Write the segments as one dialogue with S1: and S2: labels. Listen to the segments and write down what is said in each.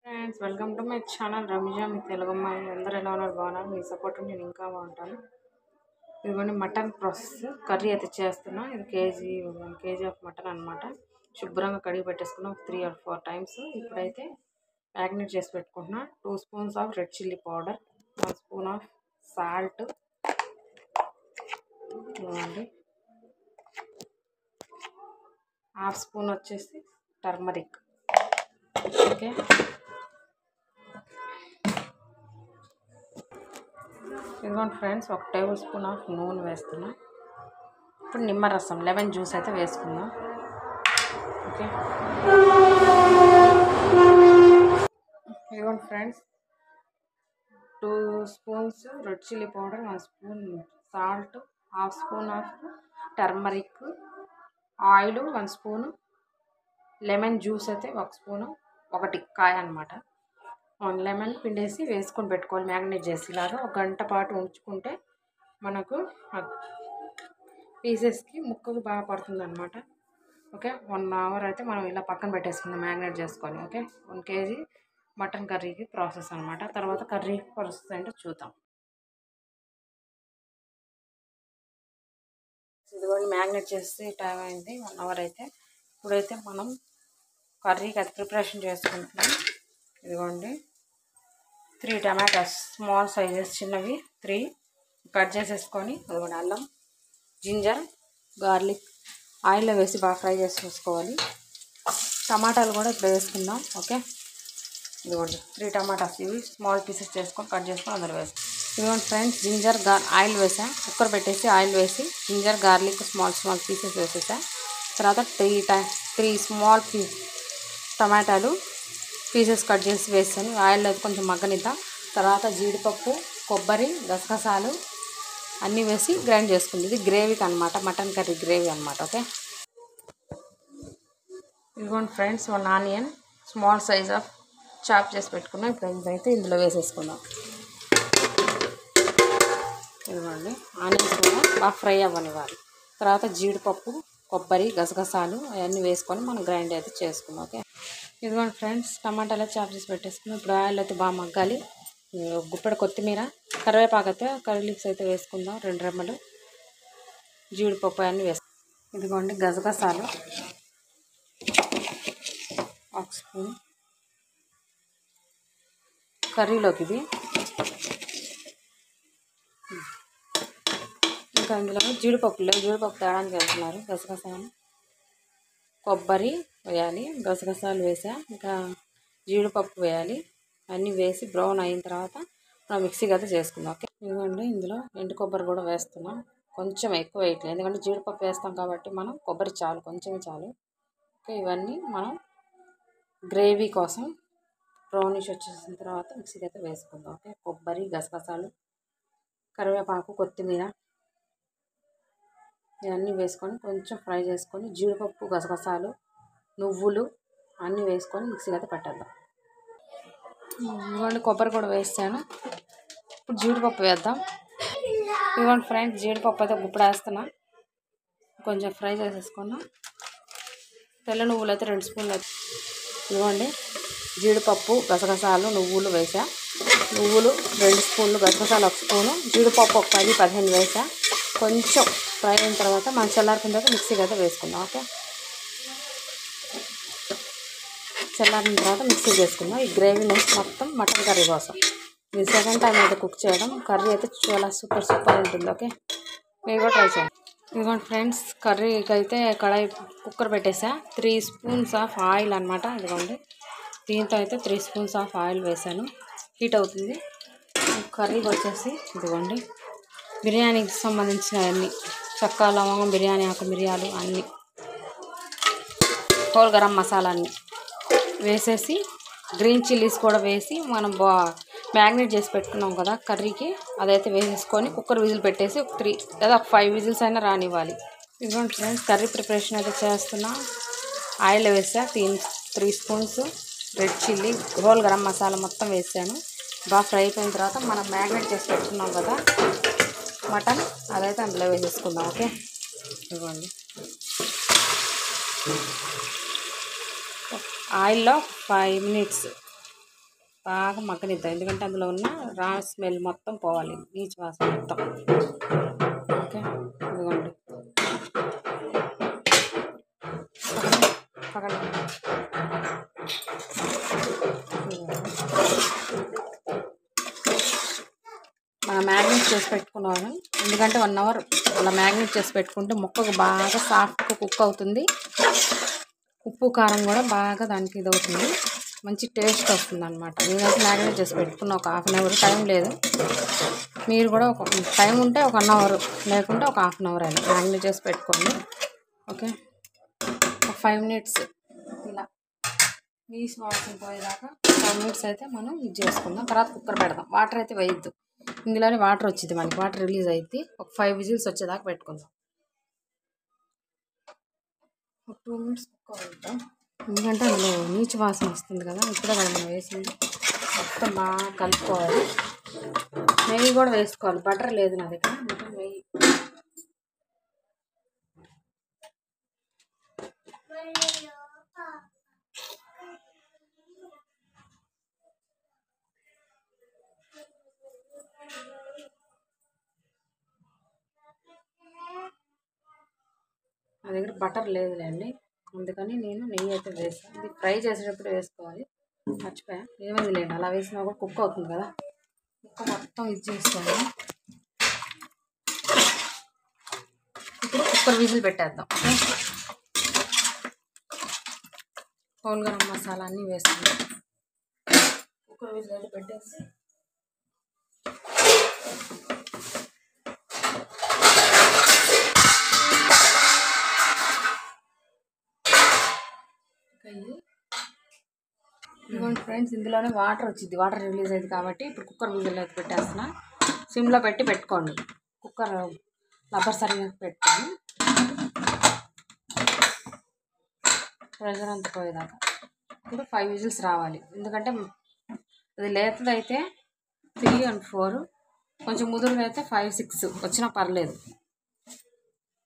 S1: Friends, welcome to my channel Ramya. మీ తెలుగు అమ్మాయి అందరూ ఎలా ఉన్నారు? బాగున్నారు. మీ సపోర్ట్ నేను ఇంకా బాగుంటాను. ఇదిగోండి మటన్ ప్రాసెస్ కర్రీ అయితే చేస్తున్నా. ఇది 1 కేజీ ఆఫ్ మటన్ అనమాట. శుభ్రంగా కడిగి పెట్టేసుకున్నా 3 or 4 టైమ్స్. ఇప్పుడైతే మ్యాగ్నేట్ చేసి పెట్టుకుంటున్నా. 2 spoons of red chilli powder, 1 spoon of salt, ఇదిగోండి హాఫ్ స్పూన్ వచ్చేసి టర్మరిక్. ఓకే, ఇదిగోండి ఫ్రెండ్స్, 1 టేబుల్ స్పూన్ ఆఫ్ నూనె వేస్తున్నా. ఇప్పుడు నిమ్మరసం లెమన్ జ్యూస్ అయితే వేసుకుందాం. ఓకే, ఇదిగోండి friends, 2 spoons red chilli powder, 1 spoon salt, half spoon of turmeric, oil 1 spoon, lemon juice అయితే 1 స్పూను, 1 కాయ అనమాట. 1 లెమన్ పిండేసి వేసుకొని పెట్టుకోవాలి. మ్యాగ్నేట్ చేసి ఇలాగా 1 గంట పాటు ఉంచుకుంటే మనకు పీసెస్కి ముక్కకు బాగా పడుతుంది అనమాట. ఓకే, 1 అవర్ అయితే మనం ఇలా పక్కన పెట్టేసుకుందాం మ్యాగ్నేట్ చేసుకొని. ఓకే, 1 కేజీ మటన్ కర్రీకి ప్రాసెస్ అనమాట. తర్వాత కర్రీ ప్రాసెస్ అంటే చూద్దాం. ఇదిగోండి మ్యాగ్నేట్ చేసి టైం అయింది 1 అవర్ అయితే. ఇప్పుడైతే మనం కర్రీకి అది ప్రిపరేషన్ చేసుకుంటున్నాం. ఇదిగోండి 3 టమాటాస్ స్మాల్ సైజెస్ చిన్నవి 3 కట్ చేసేసుకొని, ఇదిగోండి అల్లం, జింజర్, గార్లిక్ ఆయిల్లో వేసి బాగా ఫ్రై చేసి చూసుకోవాలి. టమాటాలు కూడా ఇప్పుడు వేసుకుందాం. ఓకే, ఇదిగోండి 3 టమాటాస్ ఇవి స్మాల్ పీసెస్ చేసుకొని కట్ చేసుకొని అందులో వేస్తాం. ఇదిగోండి ఫ్రెండ్స్, జింజర్ ఆయిల్ వేసా. కుక్కర్ పెట్టేసి ఆయిల్ వేసి జింజర్ గార్లిక్ స్మాల్ పీసెస్ వేసేసా. తర్వాత 3 స్మాల్ టమాటాలు పీసెస్ కట్ చేసి వేసాను. ఆయిల్లో కొంచెం మగ్గనిద్దాం. తర్వాత జీడిపప్పు, కొబ్బరి, గసగసాలు అన్నీ వేసి గ్రైండ్ చేసుకుంది. ఇది గ్రేవీకి అనమాట, మటన్ కర్రీ గ్రేవీ అనమాట. ఓకే, ఇదిగోండి friends, 1 onion small size of chop చేసి పెట్టుకున్నాం. ఇప్పుడు అయితే ఇందులో వేసేసుకుందాం. ఇదిగోండి ఆనియన్స్ కూడా బాగా ఫ్రై అవ్వనివ్వాలి. తర్వాత జీడిపప్పు, కొబ్బరి, గసగసాలు అవన్నీ వేసుకొని మనం గ్రైండ్ అయితే చేసుకుందాం. ఓకే, ఇదిగోండి ఫ్రెండ్స్, టమాటాలు చాప్ చేసి పెట్టేసుకున్నాం. ఇప్పుడు ఆయిల్ అయితే బాగా మగ్గాలి. గుప్పెడు కొత్తిమీర, కరివేపాకు అయితే కర్రీ లీవ్స్ అయితే వేసుకుందాం. 2 రెమ్మలు, జీడిపప్పు అవన్నీ వేసుకుందాం. ఇదిగోండి గసగసాలు 1 స్పూన్ కర్రీలోకి ఇది. ఇంకా అందులో జీడిపప్పు తేడానికి వెళ్తున్నారు. గసగసాలు, కొబ్బరి వేయాలి, గసగసాలు వేసా, ఇంకా జీడిపప్పు వేయాలి. అన్నీ వేసి బ్రౌన్ అయిన తర్వాత మనం మిక్సీకి అయితే చేసుకుందాం. ఓకే, ఇదిగోండి ఇందులో ఎండు కొబ్బరి కూడా వేస్తున్నాం. కొంచెం ఎక్కువ వేయట్లేదు, ఎందుకంటే జీడిపప్పు వేస్తాం కాబట్టి మనం కొబ్బరి చాలు, కొంచెమే చాలు. ఓకే, ఇవన్నీ మనం గ్రేవీ కోసం బ్రౌనిష్ వచ్చేసిన తర్వాత మిక్సీకి అయితే వేసుకుందాం. ఓకే, కొబ్బరి, గసగసాలు, కరివేపాకు, కొత్తిమీర ఇవన్నీ వేసుకొని కొంచెం ఫ్రై చేసుకొని జీడిపప్పు, గసగసాలు, నువ్వులు అన్నీ వేసుకొని మిక్సీకి అయితే పట్టేద్దాం. ఇదిగోండి కొబ్బరి కూడా వేస్తాను. ఇప్పుడు జీడిపప్పు వేద్దాం. ఇదిగోండి ఫ్రెండ్స్, జీడిపప్పు అయితే ఇప్పుడు వేస్తున్నా. కొంచెం ఫ్రై చేసేసుకున్నాం. తెల్ల నువ్వులు అయితే 2 స్పూన్లు. ఇదిగోండి జీడిపప్పు, గసగసాలు, నువ్వులు వేసా. నువ్వులు 2 స్పూన్లు, గసగసాలు 1 స్పూను, జీడిపప్పు ఒక 10-15 వేసా. కొంచెం ఫ్రై అయిన తర్వాత మనం చల్లారిన తర్వాత మిక్సీకి అయితే వేసుకుందాం. ఓకే, చల్లారిన తర్వాత మిక్సీ చేసుకుందాం. ఈ గ్రేవీ మొత్తం మటన్ కర్రీ కోసం. ఇది 2nd టైం అయితే కుక్ చేయడం. కర్రీ అయితే చాలా సూపర్ ఉంటుంది. ఓకే, మీరు కూడా ట్రై చేయండి. ఇదిగోండి ఫ్రెండ్స్, కర్రీకి అయితే కడాయి కుక్కర్ పెట్టేసా. 3 స్పూన్స్ ఆఫ్ ఆయిల్ అనమాట. ఇదిగోండి దీంతో అయితే 3 స్పూన్స్ ఆఫ్ ఆయిల్ వేసాను. హీట్ అవుతుంది. కర్రీకి వచ్చేసి ఇదిగోండి బిర్యానీకి సంబంధించిన అన్నీ చెక్క, లవంగం, బిర్యానీ ఆకు, మిరియాలు అన్నీ, హోల్ గరం మసాలా అన్నీ వేసేసి గ్రీన్ చిల్లీస్ కూడా వేసి మనం మ్యాగ్నేట్ చేసి పెట్టుకున్నాం కదా కర్రీకి, అదైతే వేసేసుకొని కుక్కర్ విజిల్ పెట్టేసి 3 లేదా 5 విజిల్స్ అయినా రానివ్వాలి. ఇదిగోండి ఫ్రెండ్స్, కర్రీ ప్రిపరేషన్ అయితే చేస్తున్నా. ఆయిల్ వేసా. 3 spoons red chilli, whole garam masala మొత్తం వేసాను. బాగా ఫ్రై అయిపోయిన తర్వాత మనం మ్యాగ్నేట్ చేసి పెట్టుకున్నాం కదా మటన్, అదైతే అందులో వేసేసుకుందాం. ఓకే, ఇదిగోండి ఆయిల్లో 5 minutes బాగా మగ్గనిద్దాం, ఎందుకంటే అందులో ఉన్న రా స్మెల్ మొత్తం పోవాలి, నీచు వాసన మొత్తం. ఓకే, ఇదిగోండి పక్కన మనం మ్యాగ్నేట్ చేసి పెట్టుకున్నాము, ఎందుకంటే 1 అవర్ అలా మ్యాగ్నేట్ చేసి పెట్టుకుంటే ముక్కకు బాగా సాఫ్ట్గా కుక్ అవుతుంది. ఉప్పు కారం కూడా బాగా దానికి ఇదవుతుంది, మంచి టేస్ట్ వస్తుంది అనమాట. నేనైతే మ్యాగ్నేట్ చేసి పెట్టుకున్న ఒక 1/2 అవర్, టైం లేదు మీరు కూడా ఒక టైం ఉంటే ఒక 1 అవర్, లేకుంటే ఒక 1/2 అవర్ అయినా మ్యాగ్నేట్ చేసి పెట్టుకోండి. ఓకే, ఒక 5 మినిట్స్ ఇలా నీసు వాసన పోయేదాకా 5 మినిట్స్ అయితే మనం ఇది చేసుకుందాం. తర్వాత కుక్కర్ పెడదాం, వాటర్ అయితే వేయద్దు, ఇందులోనే వాటర్ వచ్చింది మనకి, వాటర్ రిలీజ్ అయితే ఒక 5 విజిల్స్ వచ్చేదాకా పెట్టుకుందాం. ఒక 2 మినిట్స్ కుక్ అవుతాం, ఎందుకంటే అందులో నీచు వాసన వస్తుంది కదా. ఇప్పుడే కదా మనం వేసింది, మొత్తం బాగా కలుపుకోవాలి. నెయ్యి కూడా వేసుకోవాలి, బటర్ లేదు నా దగ్గర, మొత్తం నెయ్యి. నా దగ్గర బటర్ లేదులేండి, అందుకని నేను నెయ్యి అయితే వేస్తాను. ఇది ఫ్రై చేసేటప్పుడు వేసుకోవాలి, మర్చిపోయా. ఏమైంది లేండి, అలా వేసినా కూడా కుక్ అవుతుంది కదా. కుక్క మొత్తం ఇది చేసుకోవాలి. ఇప్పుడు కుక్కర్ విజిల్ పెట్టేద్దాం. హోల్ గరం మసాలా అన్నీ వేసుకుందాం. కుక్కర్ విజిల్ అయితే పెట్టేసి ఇదిగోండి ఫ్రెండ్స్, ఇందులోనే వాటర్ వచ్చింది, వాటర్ రిలీజ్ అయింది కాబట్టి ఇప్పుడు కుక్కర్ విజిల్ అయితే పెట్టేస్తున్నా. సిమ్లో పెట్టుకోండి, కుక్కర్ రబ్బర్ సరిగా పెట్టుకొని ప్రెషర్ అంతా పోయేదాకా. ఇప్పుడు 5 విజిల్స్ రావాలి, ఎందుకంటే అది లేతదైతే 3 and 4, కొంచెం ముదురుగా అయితే 5, 6 వచ్చినా పర్లేదు.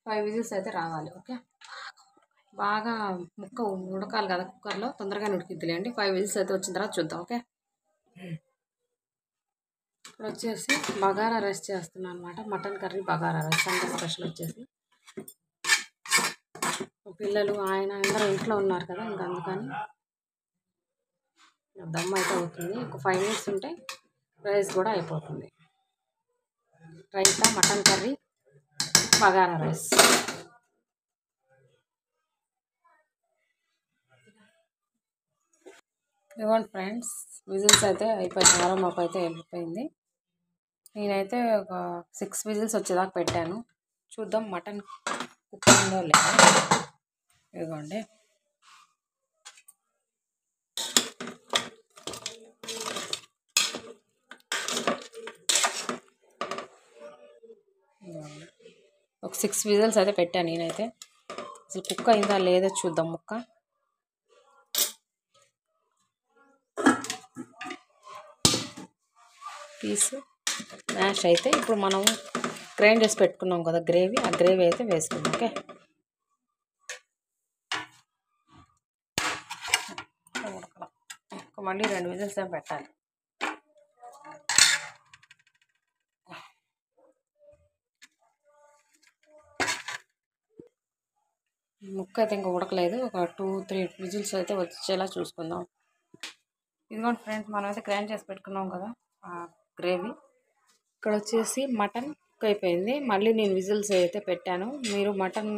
S1: 5 విజిల్స్ అయితే రావాలి. ఓకే, బాగా ముక్క ఉడకాలి కదా కుక్కర్లో, తొందరగా ఉడికిద్దిలేండి. 5 విజిల్స్ అయితే వచ్చిన తర్వాత చూద్దాం. ఓకే, ఇక్కడ వచ్చేసి బగారా రైస్ చేస్తున్నాను అనమాట, mutton curry bagara rice. Sunday special వచ్చేసి పిల్లలు ఆయన అందరూ ఇంట్లో ఉన్నారు కదా, ఇంకా అందుకని దమ్ అయితే అవుతుంది. ఒక 5 మినిట్స్ ఉంటే రైస్ కూడా అయిపోతుంది. Raita, mutton curry, bagara rice. ఇవ్వండి ఫ్రెండ్స్, విజిల్స్ అయితే అయిపోయింది, వారమప్ అయితే వెళ్ళిపోయింది. నేనైతే ఒక 6 విజిల్స్ వచ్చేదాకా పెట్టాను. చూద్దాం మటన్ కుక్ అయిందో లేదా. ఇదిగోండి, ఒక 6 విజిల్స్ అయితే పెట్టాను నేనైతే. అసలు కుక్ అయిందా లేదో చూద్దాం. ముక్క పీస్ మ్యాష్ అయితే ఇప్పుడు మనం గ్రైండ్ చేసి పెట్టుకున్నాం కదా గ్రేవీ, ఆ గ్రేవీ అయితే వేసుకుందాం. ఓకే, మళ్ళీ 2 విజిల్స్ ఏం పెట్టాలి. ముక్క అయితే ఇంకా ఉడకలేదు, ఒక 2-3 విజిల్స్ అయితే వచ్చేలా చూసుకుందాం. ఇదిగోండి ఫ్రెండ్స్, మనం అయితే గ్రైండ్ చేసి పెట్టుకున్నాం కదా ఆ గ్రేవీ. ఇక్కడ వచ్చేసి మటన్ కుక్ అయిపోయింది. మళ్ళీ నేను విజిల్స్ అయితే పెట్టాను, మీరు మటన్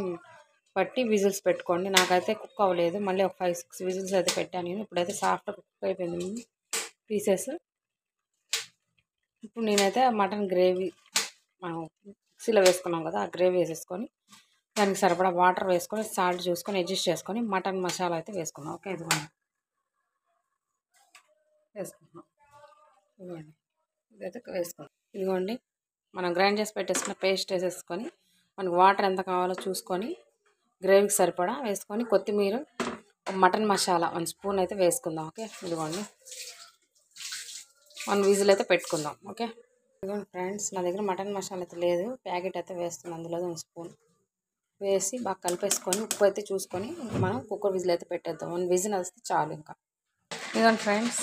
S1: బట్టి విజిల్స్ పెట్టుకోండి. నాకైతే కుక్ అవ్వలేదు, మళ్ళీ ఒక 5-6 విజిల్స్ అయితే పెట్టాను నేను. ఇప్పుడైతే సాఫ్ట్గా కుక్ అయిపోయింది పీసెస్. ఇప్పుడు నేనైతే మటన్ గ్రేవీ మనం మిక్సీలో వేసుకున్నాం కదా, ఆ గ్రేవీ వేసేసుకొని దానికి సరిపడా వాటర్ వేసుకొని సాల్ట్ చూసుకొని అడ్జస్ట్ చేసుకొని మటన్ మసాలా అయితే వేసుకున్నాం. ఓకే, ఇదిగోండి వేసుకుంటున్నాం. ఇదిగోండి, ఇదైతే వేసుకున్నాం. ఇదిగోండి, మనం గ్రైండ్ చేసి పెట్టేసుకున్న పేస్ట్ వేసేసుకొని మనకు వాటర్ ఎంత కావాలో చూసుకొని గ్రేవీకి సరిపడా వేసుకొని కొత్తిమీర, మటన్ మసాలా 1 స్పూన్ అయితే వేసుకుందాం. ఓకే, ఇదిగోండి 1 విజిల్ అయితే పెట్టుకుందాం. ఓకే, ఇదిగోండి ఫ్రెండ్స్, నా దగ్గర మటన్ మసాలా అయితే లేదు, ప్యాకెట్ అయితే వేస్తున్నాను. అందులో 1 స్పూన్ వేసి బాగా కలిపేసుకొని ఉప్పు అయితే చూసుకొని మనం కుక్కర్ విజిల్ అయితే పెట్టేద్దాం. 1 విజిల్ వస్తే చాలు. ఇంకా ఇదిగోండి ఫ్రెండ్స్,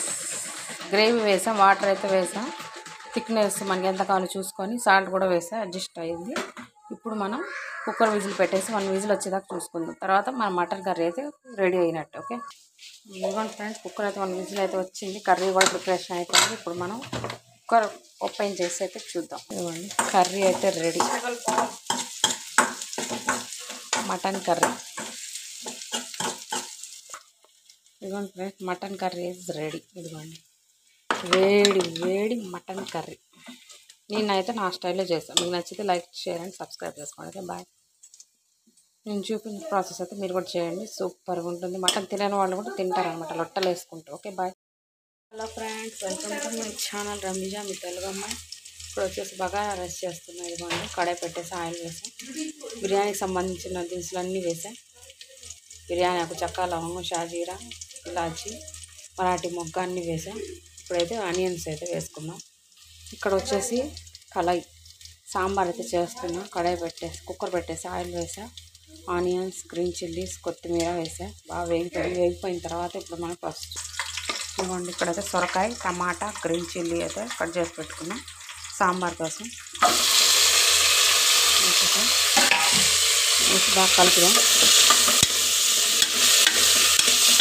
S1: గ్రేవీ వేసాం, వాటర్ అయితే వేసాం. థిక్నెస్ మనకి ఎంత కావాలో చూసుకొని సాల్ట్ కూడా వేసా, అడ్జస్ట్ అయ్యింది. ఇప్పుడు మనం కుక్కర్ విజిల్ పెట్టేసి 1 విజిల్ వచ్చేదాకా చూసుకుందాం. తర్వాత మన మటన్ కర్రీ అయితే రెడీ అయినట్టు. ఓకే, ఇదిగోండి ఫ్రెండ్స్, కుక్కర్ అయితే 1 విజిల్ అయితే వచ్చింది. కర్రీ కూడా ప్రిపరేషన్ అయిపోయింది. ఇప్పుడు మనం కుక్కర్ ఓపెన్ చేసి అయితే చూద్దాం. ఇదిగోండి కర్రీ అయితే రెడీ. మటన్ కర్రీ, ఇదిగోండి friends, mutton curry is ready. ఇదిగోండి వేడి వేడి మటన్ కర్రీ. నేనైతే నా స్టైల్లో చేస్తాను. మీకు నచ్చితే లైక్, షేర్ అండ్ సబ్స్క్రైబ్ చేసుకోండి. Okay, bye. నేను చూపించిన ప్రాసెస్ అయితే మీరు కూడా చేయండి, సూపర్గా ఉంటుంది. మటన్ తినని వాళ్ళు కూడా తింటారనమాట, లొట్టలు వేసుకుంటారు. Okay, bye. Hello friends, welcome to my channel Rameeza, మీ తెలుగు అమ్మాయి. ఇప్పుడు వచ్చేసి బగారా రైస్ చేస్తున్నాను. ఇదిగోండి కడాయి పెట్టేసి ఆయిల్ వేసాం. బిర్యానీకి సంబంధించిన దినుసులు అన్నీ వేసాం. బిర్యానీ ఆకు, చెక్క, లవంగం, షాజీరా, ఇలాచి, మరాఠీ మొగ్గ అన్నీ వేసాం. ఇప్పుడైతే ఆనియన్స్ అయితే వేసుకున్నాం. ఇక్కడ వచ్చేసి కళాయి సాంబార్ అయితే చేస్తున్నాం. కడాయి పెట్టేసి కుక్కర్ పెట్టేసి ఆయిల్ వేసా, ఆనియన్స్, గ్రీన్ చిల్లీస్, కొత్తిమీర వేసా. బాగా వేగిపోయిన తర్వాత ఇప్పుడు మనం ఫస్ట్ ఇవ్వండి, ఇక్కడైతే సొరకాయ, టమాటా, గ్రీన్ చిల్లీ అయితే కట్ చేసి పెట్టుకున్నాం సాంబార్ కోసం. వేసి బాగా కలుపుదాం.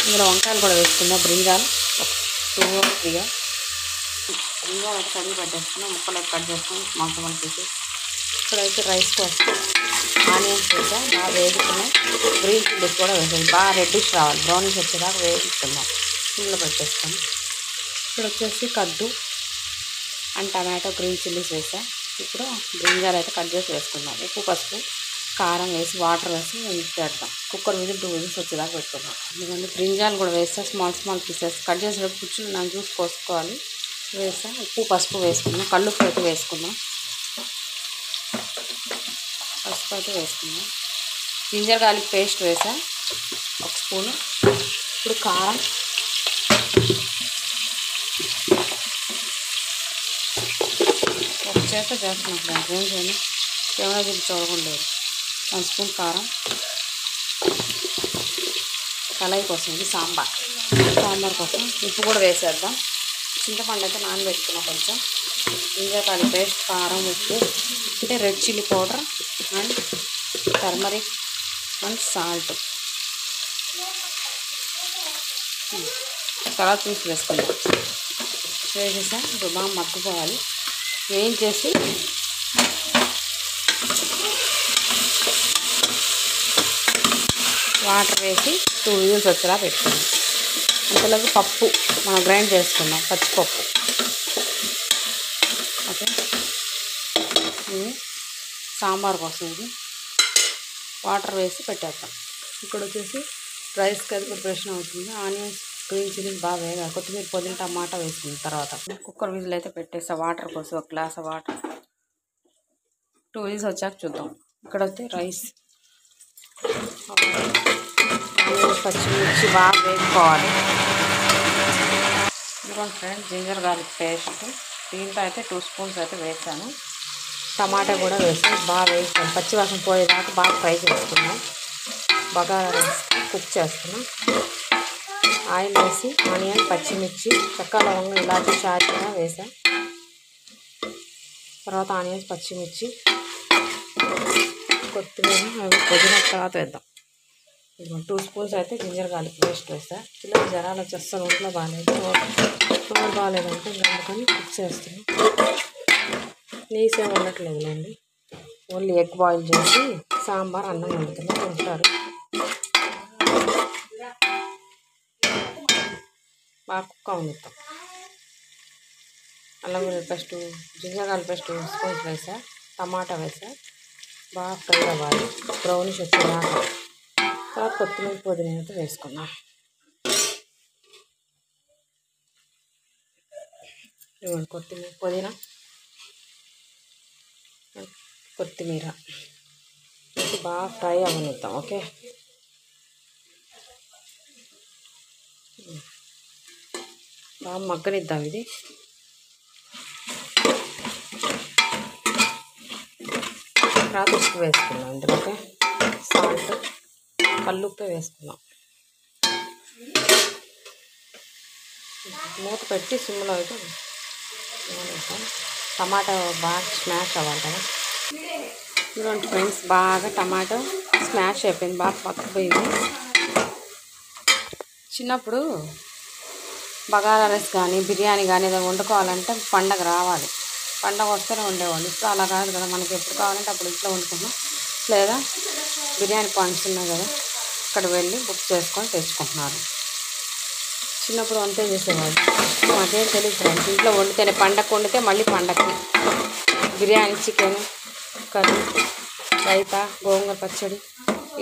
S1: ఇందులో వంకాయలు కూడా వేసుకుందాం. బ్రింజాలు 2 or 3 బ్రింజాలు అయితే కడిగి పెట్టేసుకున్నాం. ముక్కలు అయితే కట్ చేసుకుని స్మాల్ పీసెస్. ఇక్కడైతే రైస్ కోసం ఆనియన్స్ వేసాం, బాగా వేగుతున్నాయి. గ్రీన్ చిల్లీస్ కూడా వేసాం, బాగా రెడ్డిష్ రావాలి, బ్రౌనిష్ వచ్చేదాకా వేగుతున్నాం. సిమ్లో పెట్టేస్తాం. ఇక్కడ వచ్చేసి కద్దు అండ్ టమాటో, గ్రీన్ చిల్లీస్ వేసాం. ఇప్పుడు బ్రింజాలు అయితే కట్ చేసి వేసుకుందాం. ఉప్పు, పసుపు, కారం వేసి వాటర్ వేసి పెడతాం. కుక్కర్ మీద 2 విజిల్స్ వచ్చేదాకా పెట్టుకుందాం. ఎందుకంటే బ్రింజాలు కూడా వేస్తా, స్మాల్ పీసెస్ కట్ చేసేటప్పుడు కూర్చుని నా జ్యూస్ పోసుకోవాలి. వేసా, ఉప్పు, పసుపు వేసుకుందాం. కల్లుప్పు అయితే వేసుకుందాం. పసుపు అయితే వేసుకుందాం. జింజర్ గార్లిక్ పేస్ట్ వేసా 1 స్పూను. ఇప్పుడు కారం, ఒక చేత చేస్తున్నాం. ఏం చేయండి, కెమెరా చూపి చూడకుండా 1 స్పూన్ కారం. కళాయి కోసం ఇది సాంబార్ కోసం ఉప్పు కూడా వేసేద్దాం. చింతపండు అయితే నానబెట్టుకున్నాం కొంచెం. జింజర్ పేస్ట్, కారం, ఉప్పు, అంటే red chilli powder and turmeric and salt. తర్వాత చూసి వేసుకుందాం. వేసేసా, ఇప్పుడు బాగా మగ్గిపోవాలి. వేయించేసి వాటర్ వేసి 2 విజిల్స్ వచ్చేలా పెట్టుకుందాం. అంతలోకి పప్పు మనం గ్రైండ్ చేసుకుందాం, పచ్చిపప్పు. ఓకే, ఇది సాంబార్ కోసం ఇది వాటర్ వేసి పెట్టేద్దాం. ఇక్కడ వచ్చేసి రైస్కి అది ప్రిపరేషన్ అవుతుంది. ఆనియన్స్, గ్రీన్ చిల్లీస్ బాగా వేయాలి. కొత్తిమీర, పుదీనా, టమాటా వేసుకున్న తర్వాత కుక్కర్ విజిల్ అయితే పెట్టేస్తా. వాటర్ కోసం 1 గ్లాస్ వాటర్. 2 విజిల్స్ వచ్చాక చూద్దాం. ఇక్కడ వచ్చి రైస్, ఆనియన్స్, పచ్చిమిర్చి బాగా వేసుకోవాలి. ఇదిగోండి ఫ్రెండ్స్, జింజర్ గార్లిక్ పేస్ట్ దీంట్లో అయితే 2 స్పూన్స్ అయితే వేసాను. టమాటా కూడా వేసి బాగా వేస్తాను. పచ్చివాసన పోయేదాకా బాగా ఫ్రై చేసుకున్నాం. బగారా రైస్ కుక్ చేస్తున్నాం. ఆయిల్ వేసి ఆనియన్, పచ్చిమిర్చి, చెక్క, లవంగం, ఇలాచి, షాజీరా వేసాం. తర్వాత ఆనియన్స్, పచ్చిమిర్చి, కొత్తిమీర, అవి పుదీనా తర్వాత వేద్దాం. 2 స్పూన్స్ అయితే జింజర్ గార్లిక్ పేస్ట్ వేస్తా. పిల్లలు జ్వరాలు వచ్చి అస్సలు ఒంట్లో బాగాలేదు, నోరు బాగాలేదంటే అందుకని కుక్ చేస్తున్నాం. నీసేం ఉండట్లేదులేండి, ఓన్లీ ఎగ్ బాయిల్ చేసి సాంబార్, అన్నం వండుతున్నాం, తింటారు. బాగా కుక్క వండుతాం. అల్లం వెల్లుల్లి paste, ginger garlic paste 2 spoons వేసా. టమాటా వేసా, బాగా ఫ్రై అవ్వాలి, బ్రౌనిష్ వచ్చేదాకా. తర్వాత కొత్తిమీర, పుదీనా అయితే వేసుకున్నాం. కొత్తిమీర, పుదీనా, కొత్తిమీర వేసి బాగా ఫ్రై అవ్వనిద్దాం. ఓకే, బాగా మగ్గనిద్దాం. ఇది తర్వాత ఉప్పు వేసుకున్నాం. ఇందులో ఓకే, సాల్ట్, కల్లుప్పే వేసుకున్నాం. మూత పెట్టి సిమ్లో అయితే టమాటా బాగా స్మాష్ అవ్వాలి కదా. ఇటువంటి ఫ్రెండ్స్ బాగా టమాటో స్మాష్ అయిపోయింది, బాగా పక్కపోయింది. చిన్నప్పుడు బగారా రైస్ కానీ బిర్యానీ కానీ ఏదైనా వండుకోవాలంటే పండగ రావాలి, పండగ వస్తేనే వండేవాళ్ళు. ఇప్పుడు అలా కాదు కదా, మనకి ఎప్పుడు కావాలంటే అప్పుడు ఇంట్లో వండుకుంటున్నాం. లేదా బిర్యానీ పాయింట్స్ ఉన్నాయి కదా, అక్కడ వెళ్ళి బుక్ చేసుకొని తెచ్చుకుంటున్నారు. చిన్నప్పుడు అంతే చేసేవాళ్ళు. మాకేం తెలియదు ఫ్రెండ్స్, ఇంట్లో వండితేనే పండగ వండితే మళ్ళీ పండగకి బిర్యానీ, చికెన్ కర్రీ, రైతా, గోంగూర పచ్చడి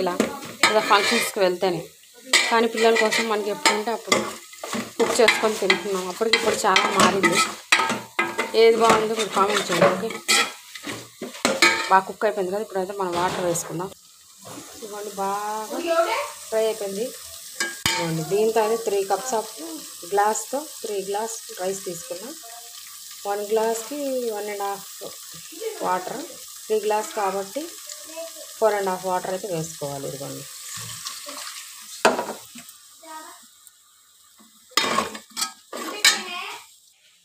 S1: ఇలా లేదా ఫంక్షన్స్కి వెళ్తేనే. కానీ పిల్లల కోసం మనకి ఎప్పుడంటే అప్పుడు కుక్ చేసుకొని తింటున్నాం. అప్పటికి ఇప్పుడు చాలా మారింది. ఏది బాగుందో మీరు కామెంట్ చేయండి. ఓకే, బాగా కుక్ అయిపోయింది కదా. ఇప్పుడైతే మనం వాటర్ వేసుకుందాం. ఇవ్వండి, బాగా ఫ్రై అయిపోయింది. ఇవ్వండి, దీంతో అయితే 3 cups ఆఫ్ గ్లాస్తో 3 గ్లాస్ రైస్ తీసుకున్నాం. 1 గ్లాస్కి 1.5 వాటర్, 3 గ్లాస్ కాబట్టి 4.5 వాటర్ అయితే వేసుకోవాలి. ఇదిగోండి,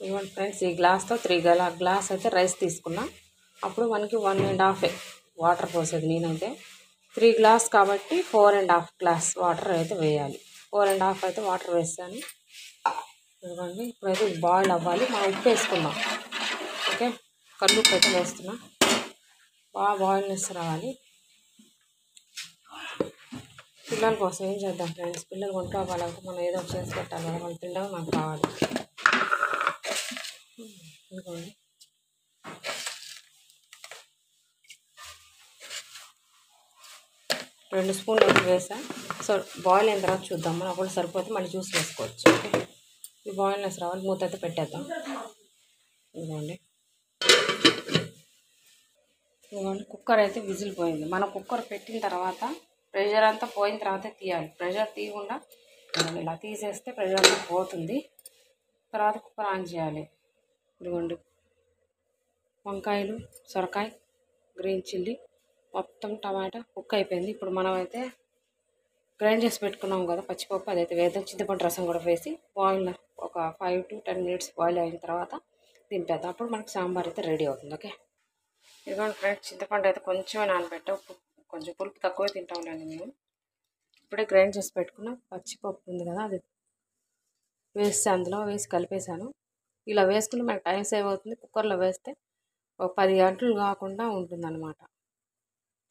S1: ఇవ్వండి ఫ్రెండ్స్, ఈ గ్లాస్తో 3 గ్లాస్ అయితే రైస్ తీసుకున్నాం. అప్పుడు మనకి 1.5 వాటర్ పోసేది. నేనైతే 3 గ్లాస్ కాబట్టి 4.5 గ్లాస్ వాటర్ అయితే వేయాలి. 4.5 అయితే వాటర్ వేసాను. ఇదిగోండి, ఇప్పుడైతే బాయిల్ అవ్వాలి. మనం ఉప్పు వేసుకుందాం. ఓకే, కల్లుప్పు అయితే వేస్తున్నా. బాగా బాయిల్నెస్ రావాలి. పిల్లల కోసం ఏం చేద్దాం ఫ్రెండ్స్, పిల్లలు వండుకోవాలంటే మనం ఏదో చేసి పెట్టాలి కదా, వాళ్ళు తినడం మనకు కావాలి. ఇదిగోండి, 2 స్పూన్లు అయితే వేసా. సో బాయిల్ అయిన తర్వాత చూద్దాం. మనం ఒకటి సరిపోతే మళ్ళీ జ్యూస్ వేసుకోవచ్చు. ఓకే, ఈ బాయిల్నెస్ రావాలి. మూత అయితే పెట్టేద్దాం. ఇదిగోండి, ఇదిగోండి, కుక్కర్ అయితే విజిల్ పోయింది. మనం కుక్కర్ పెట్టిన తర్వాత ప్రెషర్ అంతా పోయిన తర్వాత తీయాలి. ప్రెషర్ తీయకుండా ఇలా తీసేస్తే ప్రెషర్ అంతా పోతుంది. తర్వాత కుక్కర్ ఆన్ చేయాలి. ఇదిగోండి, వంకాయలు, సొరకాయ, గ్రీన్ చిల్లీ, మొత్తం టమాటా కుక్ అయిపోయింది. ఇప్పుడు మనం అయితే గ్రైండ్ చేసి పెట్టుకున్నాం కదా పచ్చిపప్పు, అదైతే వేద్దాం. చింతపండు రసం కూడా వేసి బాయిల్ ఒక 5 to 10 minutes బాయిల్ అయిన తర్వాత దింపేద్దాం. అప్పుడు మనకి సాంబార్ అయితే రెడీ అవుతుంది. ఓకే, ఇదిగోండి ఫ్రెండ్స్, చింతపండు అయితే కొంచెమే నానబెట్టా. కొంచెం పులుపు తక్కువే తింటాంలేండి మేము. ఇప్పుడే గ్రైండ్ చేసి పెట్టుకున్న పచ్చిపప్పు ఉంది కదా, అది వేసి అందులో వేసి కలిపేశాను. ఇలా వేసుకుని మనకు టైం సేవ్ అవుతుంది. కుక్కర్లో వేస్తే ఒక 10 గంటలు కాకుండా ఉంటుందన్నమాట.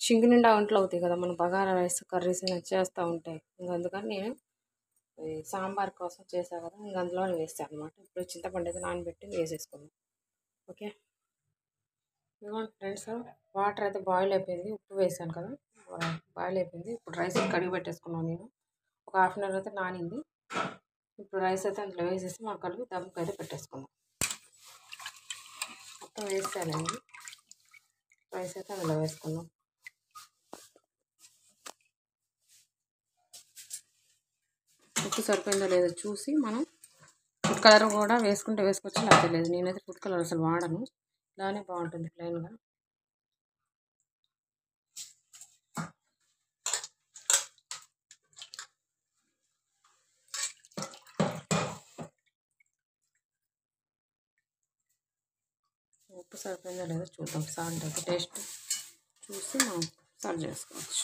S1: సింగు నిండా వంటలు అవుతాయి కదా, మనం బగారా రైస్ కర్రీస్ చేస్తూ ఉంటాయి. ఇంకా అందుకని నేను సాంబార్ కోసం చేసాను కదా, ఇంకా అందులోనే వేస్తాను అనమాట. ఇప్పుడు చింతపండు అయితే నానబెట్టి వేసేసుకున్నాం. ఓకే, ఇదిగోండి ఫ్రెండ్స్, వాటర్ అయితే బాయిల్ అయిపోయింది. ఉప్పు వేసాను కదా, బాయిల్ అయిపోయింది. ఇప్పుడు రైస్ కడిగి పెట్టేసుకున్నాను నేను. ఒక 1/2 hour అయితే నానింది. ఇప్పుడు రైస్ అయితే అందులో వేసేసి మనం కలిపి దమ్ముకు అయితే పెట్టేసుకుందాం. మొత్తం వేసానండి. రైస్ అయితే అందులో వేసుకుందాం. ఉప్పు సరిపోయిందో లేదో చూసి మనం ఫుడ్ కలర్ కూడా వేసుకుంటే వేసుకోవచ్చు, లేకపోతే లేదు. నేనైతే ఫుడ్ కలర్ అసలు వాడను, ఇలానే బాగుంటుంది ప్లెయిన్గా. ఉప్పు సరిపోయిందో లేదో చూద్దాం. సాల్ట్ అయితే టేస్ట్ చూసి మనం సర్వ్ చేసుకోవచ్చు.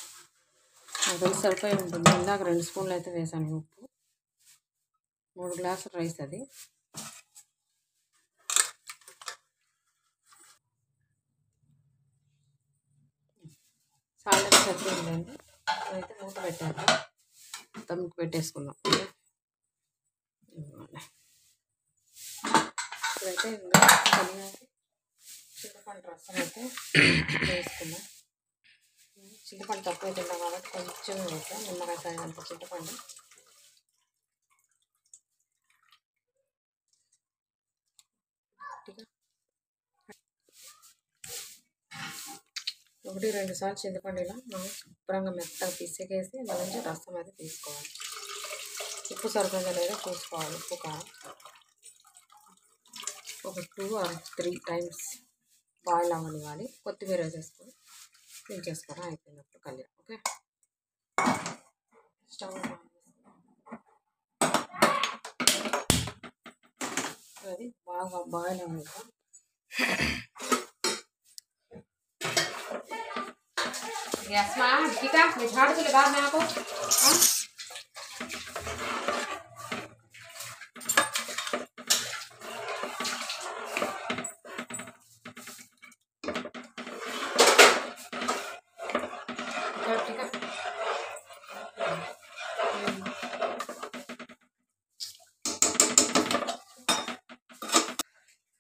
S1: అది సరిపోయి ఉంటుంది. ఇందాక 2 స్పూన్లు అయితే వేసాను ఉప్పు. 3 గ్లాసులు రైస్ అది. సాల్ట్ అయితే సరిపోయిందండి. అయితే మూత పెట్టాక దమ్ముకు పెట్టేసుకున్నాం. ఇప్పుడైతే ఇంకా చింతపండు రసం అయితే వేసుకున్నాం. చింతపండు తక్కువ తింటాం కాబట్టి కొంచెం వేసాం, నిమ్మకాయ సాగినంత చింతపండు. ఒకటి 2 సార్లు చింతపండు ఇలా మనం శుభ్రంగా మెత్తగా పిసికేసి దాని నుంచి రసం అయితే తీసుకోవాలి. ఉప్పు సరిపోయిందో లేదో చూసుకోవాలి. ఉప్పు కారం ఒక 2 or 3 times బాయిల్ అవ్వనివ్వాలి. కొత్తిమీర వేసేసుకొని దించేసుకోవడం అయిపోయినప్పుడు కళ్యాణ్. ఓకే, స్టవ్ అది బాగా బాయిల్ అవ్వాలి. गैस में टीका मैं झाड़ के बाद में आपको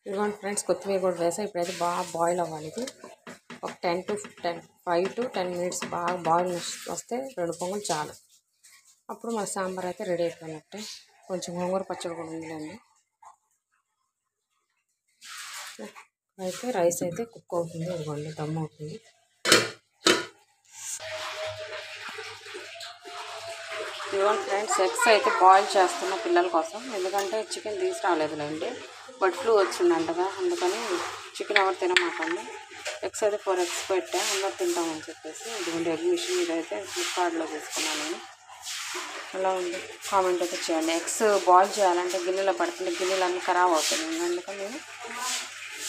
S1: ఇదిగోండి ఫ్రెండ్స్, కొత్తిమీర కూడా వేసా. ఇప్పుడైతే బాగా బాయిల్ అవ్వాలి. ఇది ఒక 5 to 10 minutes బాగా బాయిల్ వస్తే 2 పొంగులు చాలు. అప్పుడు మన సాంబార్ అయితే రెడీ అయిపోయినట్టే. కొంచెం గోంగూర పచ్చడి కూడా ఉందిలేండి. అయితే రైస్ అయితే కుక్ అవుతుంది. ఇదిగోండి దమ్ అవుతుంది. ఇదిగోండి ఫ్రెండ్స్, ఎగ్స్ అయితే బాయిల్ చేస్తున్న పిల్లల కోసం. ఎందుకంటే చికెన్ తీసుకురాలేదులేండి, బర్డ్ ఫ్లూ వచ్చిందంటగా, అందుకని చికెన్ ఎవరు తినమాకండి. ఎగ్స్ అయితే 4 eggs పెట్టా, అందరు తింటామని చెప్పేసి. ఇదిగోండి ఎగ్ మిషన్ మీద అయితే ఫ్లిప్కార్ట్లో తీసుకున్నాను నేను. అలా ఉంది, కామెంట్ అయితే చేయండి. ఎగ్స్ బాయిల్ చేయాలంటే గిన్నెలో పడుతుంది, గిన్నెలు అన్నీ ఖరాబ్ అవుతుంది. అందుకని నేను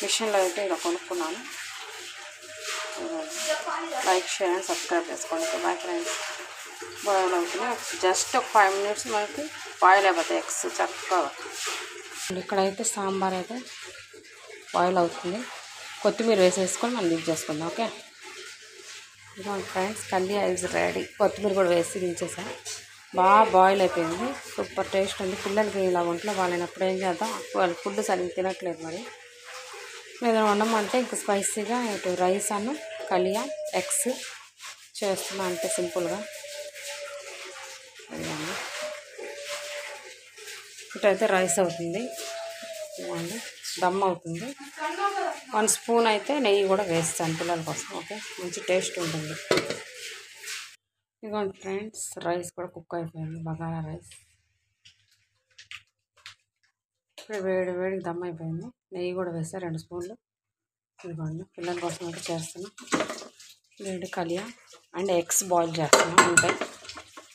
S1: మిషన్లో అయితే ఇలా కొనుక్కున్నాను. లైక్, షేర్ అండ్ సబ్స్క్రైబ్ చేసుకోండి. Bye friends. బాయిల్ అవుతుంది. జస్ట్ ఒక 5 minutes మనకి బాయిల్ అయిపోతాయి ఎగ్స్ చక్కగా. ఇక్కడైతే సాంబార్ అయితే బాయిల్ అవుతుంది. కొత్తిమీర వేసేసుకొని మనం దించేసుకుందాం. చేసుకుందాం. ఓకే ఇదిగోండి ఫ్రెండ్స్, కల్లి ఐజ్ రెడీ. కొత్తిమీర కూడా వేసి దించేసాం. బాగా బాయిల్ అయిపోయింది. సూపర్ టేస్ట్ ఉంది. పిల్లలకి ఇలా ఒంట్లో బాగాలేనప్పుడు ఏం చేద్దాం, వాళ్ళు ఫుడ్ సరిగ్గా తినట్లేదు. మరి ఏదైనా వండమంటే ఇంకా స్పైసీగా ఇటు రైస్ అన్న కలియా ఎగ్స్ చేస్తున్నా, అంటే సింపుల్గా. ఇటైతే రైస్ అవుతుంది, దమ్ అవుతుంది. 1 spoon అయితే నెయ్యి కూడా వేస్తాను పిల్లల కోసం. ఓకే, మంచి టేస్ట్ ఉంటుంది. ఇదిగోండి ఫ్రెండ్స్, రైస్ కూడా కుక్ అయిపోయింది, బగారా రైస్. ఇప్పుడు వేడి వేడికి దమ్ అయిపోయింది. నెయ్యి కూడా వేస్తా 2 spoons. ఇదిగోండి పిల్లల కోసం అయితే చేస్తున్నాం. వేడి కలియా అండ్ ఎగ్స్ బాయిల్ చేస్తున్నాం, ఉంటాయి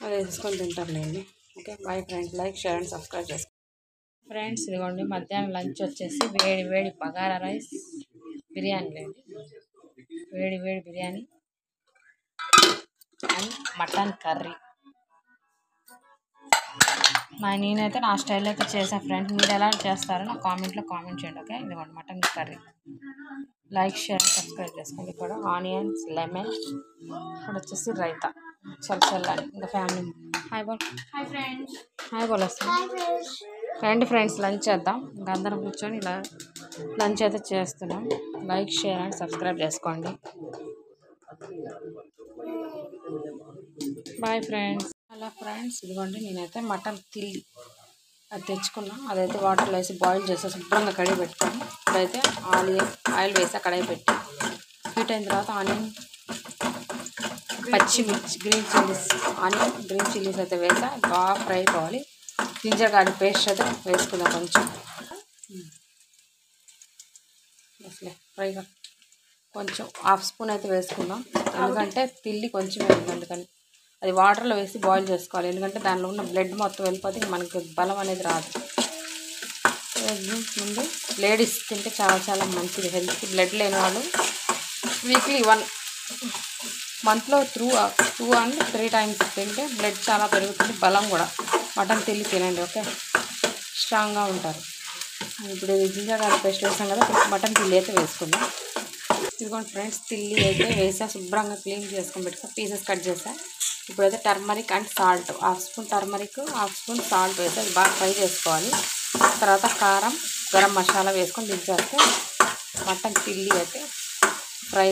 S1: అది వేసుకొని తింటారులేండి. Okay bye friends. Like, share and subscribe చేసుకోండి ఫ్రెండ్స్. ఇదిగోండి మధ్యాహ్నం లంచ్ వచ్చేసి వేడి వేడి బగారా రైస్, బిర్యానీ లేండి, వేడి వేడి బిర్యానీ అండ్ మటన్ కర్రీ. నేనైతే నా స్టైల్ అయితే చేశాను ఫ్రెండ్స్. మీరు ఎలా చేస్తారో నా కామెంట్లో కామెంట్ చేయండి. ఓకే ఇదిగోండి mutton curry. Like, share, subscribe చేసుకోండి. ఇక్కడ ఆనియన్స్, లెమన్, ఇక్కడ వచ్చేసి రైతా, చల్లని ఇంకా ఫ్యామిలీ. హాయ్ బోల్. Hi friends. హాయ్ బోల్ వస్తాను. రండి ఫ్రెండ్స్, లంచ్ చేద్దాం. ఇంకా అందరం కూర్చొని ఇలా లంచ్ అయితే చేస్తున్నాం. లైక్, షేర్ అండ్ సబ్స్క్రైబ్ చేసుకోండి. Bye friends. హలో ఫ్రెండ్స్, ఇదిగోండి నేనైతే మటన్ తిల్లి అది తెచ్చుకున్నా. అదైతే వాటర్లో వేసి బాయిల్ చేసి శుభ్రంగా కడిగి పెట్టుకొని, ఇప్పుడైతే ఆయిల్ వేసి కడాయి పెట్టి హీట్ అయిన తర్వాత ఆనియన్, పచ్చిమిర్చి, గ్రీన్ చిల్లీస్ అయితే వేసా. బాగా ఫ్రై అయిపోవాలి. జింజర్ గార్లిక్ పేస్ట్ అయితే వేసుకుందాం కొంచెం. అసలే ఫ్రైగా కొంచెం 1/2 spoon అయితే వేసుకుందాం. ఎందుకంటే తిల్లి కొంచెం వేయండి, అందుకని అది వాటర్లో వేసి బాయిల్ చేసుకోవాలి. ఎందుకంటే దానిలో ఉన్న బ్లడ్ మొత్తం వెళ్ళిపోతే మనకి బలం అనేది రాదు. ముందు లేడీస్ తింటే చాలా చాలా మంచిది హెల్త్కి. బ్లడ్ లేని వాళ్ళు వీక్లీ 1 మంత్లో 2 and 3 times తింటే బ్లడ్ చాలా పెరుగుతుంది, బలం కూడా. మటన్ తిల్లి తినండి, ఓకే, స్ట్రాంగ్గా ఉంటారు. ఇప్పుడు జింజర్ గార్లిక్ పేస్ట్ వేసాం కదా, మటన్ తిల్లి అయితే వేసుకుందాం. ఇదిగోండి ఫ్రెండ్స్, తిల్లి అయితే వేసా, శుభ్రంగా క్లీన్ చేసుకొని పెట్టుకుని పీసెస్ కట్ చేసా. ఇప్పుడైతే turmeric and salt, 1/2 spoon turmeric, 1/2 spoon salt వేసి అది బాగా ఫ్రై చేసుకోవాలి. తర్వాత కారం, గరం మసాలా వేసుకొని దించేస్తే మటన్ తిల్లి అయితే ఫ్రై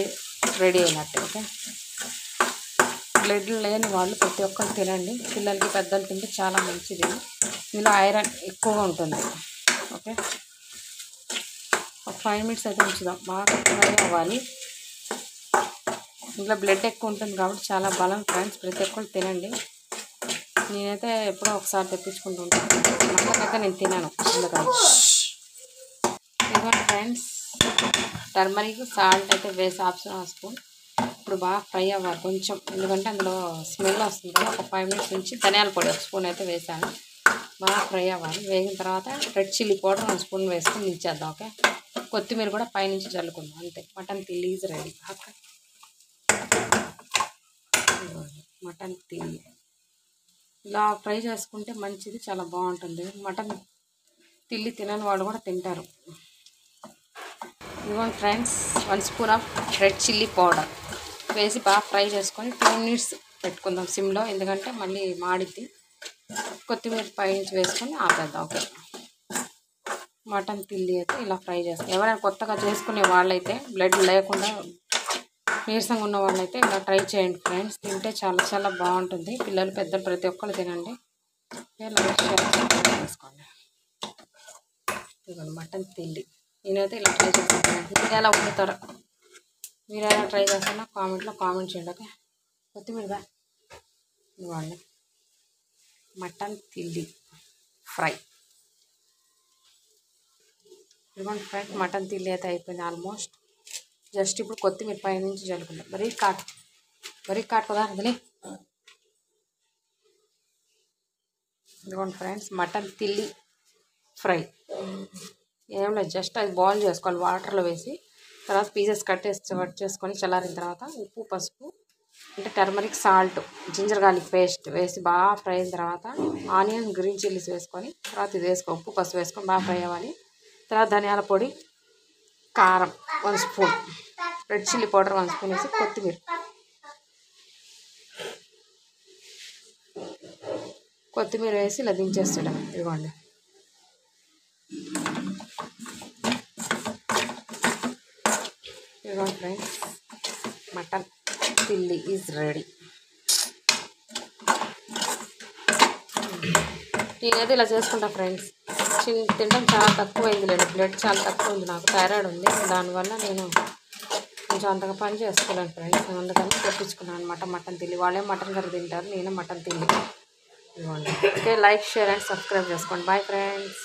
S1: రెడీ అయినట్టు. ఓకే, బ్లడ్ లేని వాళ్ళు ప్రతి ఒక్కరు తినండి. పిల్లలకి, పెద్దలు తింటే చాలా మంచిది. ఇందులో ఐరన్ ఎక్కువగా ఉంటుంది. ఓకే, ఒక 5 minutes అయితే ఉంచుదాం. బాగా ఫ్రై అవ్వాలి. ఇంట్లో బ్లడ్ ఎక్కువ ఉంటుంది కాబట్టి చాలా బలం ఫ్రెండ్స్. ప్రతి ఒక్కరు తినండి. నేనైతే ఎప్పుడో ఒకసారి తెప్పించుకుంటూ ఉంటాను. నాకైతే నేను తినాను అందుకని. ఇదిగోండి ఫ్రెండ్స్, టర్మరిక్, సాల్ట్ అయితే వేసి 1/2 spoon. ఇప్పుడు బాగా ఫ్రై అవ్వాలి కొంచెం, ఎందుకంటే అందులో స్మెల్ వస్తుంది కదా. ఒక 5 minutes నుంచి ధనియాల పొడి 1 spoon అయితే వేసాను. బాగా ఫ్రై అవ్వాలి. వేగిన తర్వాత రెడ్ చిల్లీ పౌడర్ 1 స్పూన్ వేసుకొని ఇచ్చేద్దాం. ఓకే, కొత్తిమీర కూడా పైనుంచి చల్లుకుందాం. అంతే, మటన్ తిల్లి ఈజ్ రెడీ. ఓకే, మటన్ తిల్లి ఇలా ఫ్రై చేసుకుంటే మంచిది, చాలా బాగుంటుంది. మటన్ తిల్లి తినని వాళ్ళు కూడా తింటారు. ఇదిగోండి friends, 1 spoon of red chilli powder వేసి బాగా ఫ్రై చేసుకొని 2 మినిట్స్ పెట్టుకుందాం సిమ్లో, ఎందుకంటే మళ్ళీ మాడిద్ది. కొత్తిమీర పైనుంచి వేసుకొని ఆపేద్దాం. ఓకే, మటన్ తిల్లి అయితే ఇలా ఫ్రై చేస్తాం. ఎవరైనా కొత్తగా చేసుకునే వాళ్ళైతే, బ్లడ్ లేకుండా నీరసంగా ఉన్న వాళ్ళైతే ఇలా ట్రై చేయండి ఫ్రెండ్స్. తింటే చాలా చాలా బాగుంటుంది. పిల్లలు పెద్దలు ప్రతి ఒక్కరు తినండి. వేసుకోండి. ఇదిగోండి మటన్ తిల్లి. నేనైతే ఇలా ట్రై చేస్తాను. మీరు ఎలా వండుతారో, మీరు ఎలా ట్రై చేస్తారో కామెంట్లో కామెంట్ చేయండి. ఓకే, కొత్తిమీర ఇవ్వండి. మటన్ తిల్లి ఫ్రై. ఇదిగోండి ఫ్రెండ్స్, మటన్ తిల్లి అయితే అయిపోయింది ఆల్మోస్ట్. జస్ట్ ఇప్పుడు కొత్తిమీర పై నుంచి చల్లుకుంటాం. మరీ కాట్ కదా అందులో. ఇదిగోండి ఫ్రెండ్స్, మటన్ తిల్లి ఫ్రై. ఏం లేదు, జస్ట్ అది బాయిల్ చేసుకోవాలి వాటర్లో వేసి. తర్వాత పీసెస్ కట్ చేసుకొని చల్లారిన తర్వాత ఉప్పు, పసుపు, అంటే turmeric, salt, ginger garlic paste వేసి బాగా ఫ్రై అయిన తర్వాత ఆనియన్, గ్రీన్ చిల్లీస్ వేసుకొని తర్వాత ఇది ఉప్పు, పసుపు వేసుకొని బాగా ఫ్రై అవ్వాలి. తర్వాత ధనియాల పొడి, కారం 1 spoon, red chilli powder 1 spoon వేసి కొత్తిమీర వేసి ఇలా దించేస్తాడు. ఇదిగోండి, ఇదిగోండి ఫ్రెండ్స్, మటన్ తిల్లి ఈజ్ రెడీ. నేనైతే ఇలా చేసుకుంటా ఫ్రెండ్స్. తినడం చాలా తక్కువైంది లేదు, బ్లడ్ చాలా తక్కువ ఉంది, నాకు థైరాయిడ్ ఉంది. దానివల్ల నేను కొంచెం అంతగా పని చేసుకోలేను ఫ్రెండ్స్. అందుకని తెప్పించుకున్నాను అనమాట మటన్ తిల్లి. వాళ్ళే మటన్ కర్రీ తింటారు, నేను మటన్ తిల్లి. ఇవ్వండి. Okay, like, share and subscribe చేసుకోండి. Bye friends.